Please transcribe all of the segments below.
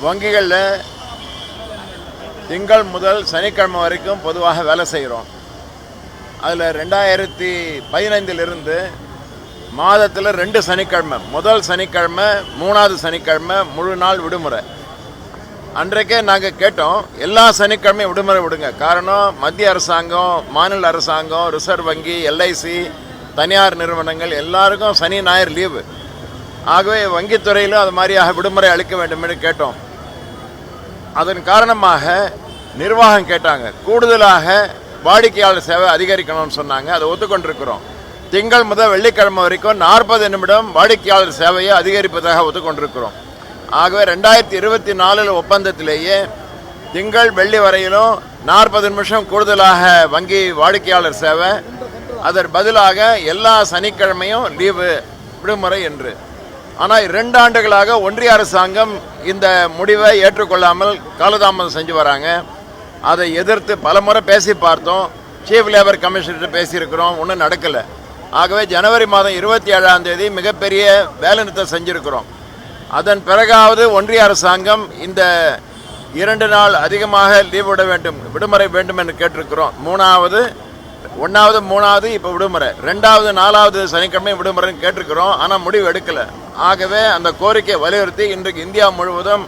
வங்கிகளில் திங்கள் முதல் சனிக்கிழமை வரைக்கும் பொதுவாக வேலை செய்கிறோம். அதில் 2015 மாதத்தில் 2 சனிக்கிழமை, முதல் சனிக்கிழமை 3வது சனிக்கிழமை முழு நாள் விடுமுறை. அன்றைக்கே நாங்கள் கேட்டோம், எல்லா சனிக்கிழமையும் விடுமுறை விடுங்க. காரணம், மத்திய அரசாங்கம், மாநில அரசாங்கம், ரிசர்வ் வங்கி, எல்ஐசி, தனியார் நிறுவனங்கள் எல்லாருக்கும் சனி ஞாயிறு லீவு. ஆகவே வங்கித்துறையிலும் அது மாதிரியாக விடுமுறை அளிக்க வேண்டும் என்று கேட்டோம். அதன் காரணமாக நிர்வாகம் கேட்டாங்க, கூடுதலாக வாடிக்கையாளர் சேவை அதிகரிக்கணும்னு சொன்னாங்க. அதை ஒத்துக்கொண்டிருக்கிறோம். திங்கள் முதல் வெள்ளிக்கிழமை வரைக்கும் 40 நிமிடம் வாடிக்கையாளர் சேவையை அதிகரிப்பதாக ஒத்துக்கொண்டிருக்கிறோம். ஆகவே 2024 ஒப்பந்தத்திலேயே திங்கள் வெள்ளி வரையிலும் 40 நிமிஷம் கூடுதலாக வங்கி வாடிக்கையாளர் சேவை, அதற்கு பதிலாக எல்லா சனிக்கிழமையும் லீவு விடுமுறை என்று. ஆனால் 2 ஆண்டுகளாக ஒன்றிய அரசாங்கம் இந்த முடிவை ஏற்றுக்கொள்ளாமல் காலதாமதம் செஞ்சு வராங்க. அதை எதிர்த்து பலமுறை பேசி பார்த்தோம். சீஃப் லேபர் கமிஷனர்கிட்ட பேசியிருக்கிறோம், ஒன்றும் நடக்கலை. ஆகவே ஜனவரி மாதம் 27ஆம் தேதி மிகப்பெரிய வேலைநிறுத்தம் செஞ்சுருக்கிறோம். அதன் பிறகாவது ஒன்றிய அரசாங்கம் இந்த 2 நாள் அதிகமாக லீவ் விட வேண்டும், விடுமுறை வேண்டும் என்று கேட்டிருக்கிறோம். 1வது 3வது இப்போ விடுமுறை, 2வது 4வது சனிக்கிழமை விடுமுறைன்னு கேட்டிருக்கிறோம். ஆனால் முடிவு எடுக்கலை. ஆகவே அந்த கோரிக்கையை வலியுறுத்தி இன்றைக்கு இந்தியா முழுவதும்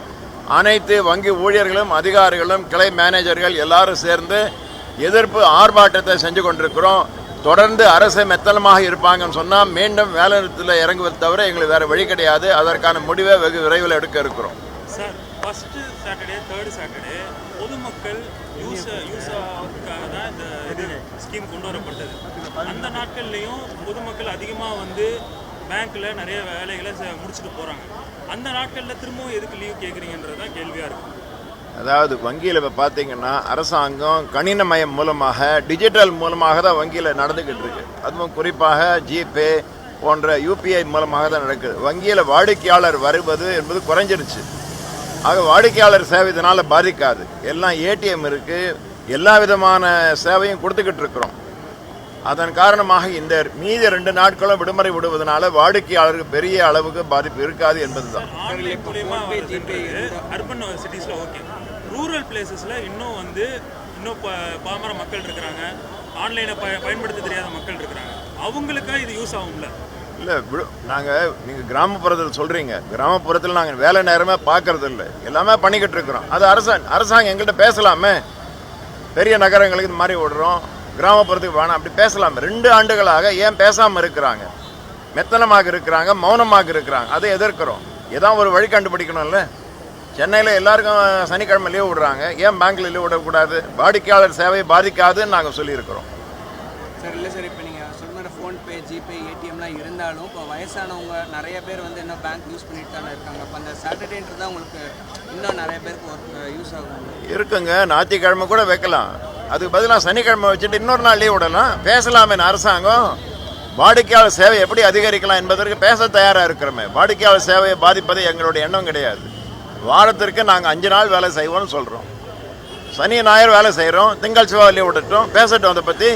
அனைத்து வங்கி ஊழியர்களும், அதிகாரிகளும், கிளை மேனேஜர்கள் எல்லாரும் சேர்ந்து எதிர்ப்பு ஆர்ப்பாட்டத்தை செஞ்சு கொண்டிருக்கிறோம். தொடர்ந்து அரசை மெத்தனமாக இருப்பாங்கன்னு சொன்னால் மீண்டும் வேலை நிறுத்தத்தில் இறங்குவதை தவிர எங்களுக்கு வேறு வழி கிடையாது. அதற்கான முடிவை வெகு விரைவில் எடுக்க இருக்கிறோம். Sir, first Saturday, third Saturday பொதுமக்கள் யூஸ் ஆகிறதுக்காக தான் இந்த ஸ்கீம் கொண்டு வரப்பட்டது. அந்த நாட்கள்லையும் பொதுமக்கள் அதிகமாக பேங்க்கில் நிறைய வேலைகளை முடிச்சுட்டு போகிறாங்க. அந்த நாட்களில் திரும்பவும் எதுக்கு லீவ் கேட்குறீங்கன்றது தான் கேள்வியாக இருக்குது. அதாவது வங்கியில் இப்போ பார்த்தீங்கன்னா அரசாங்கம் கணினமயம் மூலமாக, டிஜிட்டல் மூலமாக தான் வங்கியில் நடந்துக்கிட்டு இருக்கு. அதுவும் குறிப்பாக ஜிபே போன்ற யூபிஐ மூலமாக தான் நடக்குது. வங்கியில் வாடிக்கையாளர் வருவது என்பது குறைஞ்சிருச்சு. ஆக வாடிக்கையாளர் சேவை இதனால் பாதிக்காது. எல்லாம் ஏடிஎம் இருக்குது, எல்லா விதமான சேவையும் கொடுத்துக்கிட்டு இருக்கிறோம். அதன் காரணமாக இந்த மீதி 2 நாட்களும் விடுமுறை விடுவதனால வாடிக்கையாளருக்கு பெரிய அளவுக்கு பாதிப்பு இருக்காது என்பது தான். அர்பன் சிட்டிஸில் ஓகே, ரூரல் பிளேசஸில் இன்னும் பாமர மக்கள் இருக்கிறாங்க, ஆன்லைனை பயன்படுத்த தெரியாத மக்கள் இருக்கிறாங்க. அவங்களுக்காக இது யூஸ் ஆகும்ல? இல்லை, நீங்கள் கிராமப்புறத்தில் சொல்கிறீங்க. கிராமப்புறத்தில் நாங்கள் வேலை நேரமே பார்க்கறது இல்லை, எல்லாமே பண்ணிக்கிட்டு இருக்கிறோம். அது அரசாங்கம் எங்கள்கிட்ட பேசலாமே. பெரிய நகரங்களுக்கு இந்த மாதிரி விடுறோம், கிராமப்புறத்துக்கு வேணாம் அப்படி பேசலாமே. 2 ஆண்டுகளாக ஏன் பேசாமல் இருக்கிறாங்க? மெத்தனமாக இருக்கிறாங்க, மௌனமாக இருக்கிறாங்க. அதை எதிர்க்கிறோம். ஏதாவது ஒரு வழி கண்டுபிடிக்கணும்ல. சென்னையில் எல்லாருக்கும் சனிக்கிழமை லீவ் விடுறாங்க, ஏன் பேங்க்கில் லீவ் விடக்கூடாது? வாடிக்கையாளர் சேவை பாதிக்காதுன்னு நாங்கள் சொல்லியிருக்கிறோம். சார், இல்லை சார், இப்போ நீங்கள் சொன்ன ஃபோன்பே, ஜிபே, ஏடிஎம்லாம் இருந்தாலும் இப்போ வயசானவங்க நிறைய பேர் இன்னும் பேங்க் யூஸ் பண்ணிட்டு தானே இருக்காங்க. இப்போ அந்த சாட்டர்டேன்றது தான் உங்களுக்கு இன்னும் நிறைய பேருக்கு யூஸ் ஆகும் இருக்குங்க. ஞாயிற்றுக்கிழமை கூட வைக்கலாம், அதுக்கு பதிலாக சனிக்கிழமை வச்சுட்டு இன்னொரு நாள் லீவ் விடலாம். பேசலாமே அரசாங்கம். வாடிக்கையாளர் சேவை எப்படி அதிகரிக்கலாம் என்பதற்கு பேச தயாராக இருக்கிறோமே. வாடிக்கையாளர் சேவையை பாதிப்பது எங்களுடைய எண்ணம் கிடையாது. வாரத்திற்கு நாங்கள் 5 நாள் வேலை செய்வோம்னு சொல்கிறோம். சனி ஞாயிறு வேலை செய்கிறோம், திங்கள் செவ்வாய் லீவ் விடட்டும், பேசட்டும். அதை பற்றி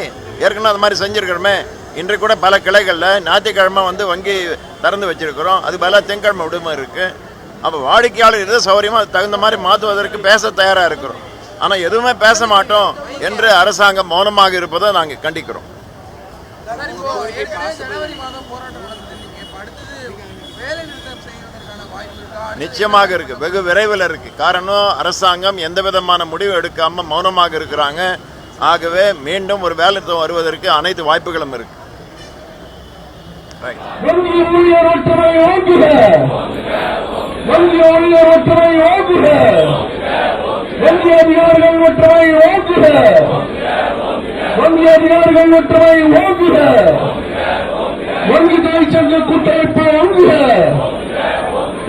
ஏற்கனவே அது மாதிரி செஞ்சுருக்கிறோமே. இன்றைக்கு கூட பல கிளைகளில் ஞாயிற்றுக்கிழமை வங்கி திறந்து வச்சுருக்கிறோம், அது பதிலாக திங்கக்கிழமை விடுமுறை இருக்குது. அப்போ வாடிக்கையாளர் எது சௌகரியமாக அது தகுந்த மாதிரி மாற்றுவதற்கு பேச தயாராக இருக்கிறோம். ஆனால் எதுவுமே பேச மாட்டோம் என்று அரசாங்கம் மௌனமாக இருப்பதை நாங்கள் கண்டிக்கிறோம். நிச்சயமாக இருக்கு, வெகு விரைவில் இருக்கு. காரணம், அரசாங்கம் எந்த விதமான முடிவு எடுக்காம மௌனமாக இருக்கிறாங்க. ஆகவே மீண்டும் ஒரு வேலை வருவதற்கு அனைத்து வாய்ப்புகளும் இருக்கு. வங்கி தொழிற்சங்க கூட்டமைப்பு ஓங்குக,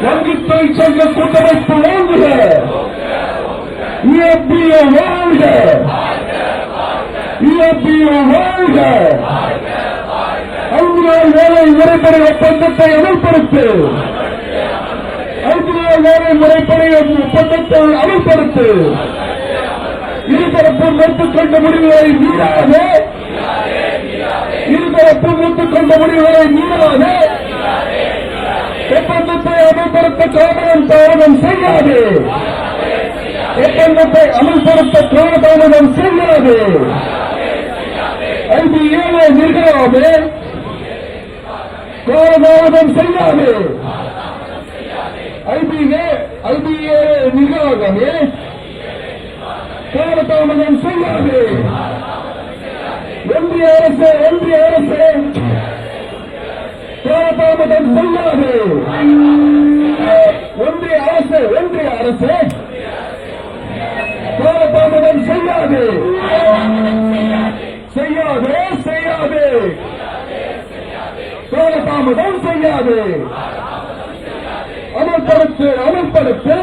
வங்கி தொழிற்சங்க கூட்டமைப்பு ஓங்குக, இஎப்பிஓ வாழ்க, இஎப்பிஓ வாழ்க. 5 நாள் வேலை முறைப்படி ஒப்பந்தத்தை அமல்படுத்து, 5 நாள் வேலை முறைப்படி ஒப்பந்தத்தை அமல்படுத்து. இருதரப்பும் ஒத்துக்கொண்ட முடிவுகளை மீறாதே, இருதரப்பும் ஒத்துக்கொண்ட முடிவுகளை மீறாதே, ஒப்பந்தத்தை அமல்படுத்த தாமதம் செய்யாது. ஒப்பந்தத்தை அமல்படுத்த காலதாமதம் செய்யாது. IBA நிர்வாகமே காலதாமதம் செய்யாது. IBA நிர்வாகமே காலதாமதம் செய்யாது. ஒன்றிய அரசு காலதாமதம் செய்யாது. ஒன்றிய அரசு காலதாமதம் செய்யாது. காலதாமதம் செய்யாது. அமல்படுத்து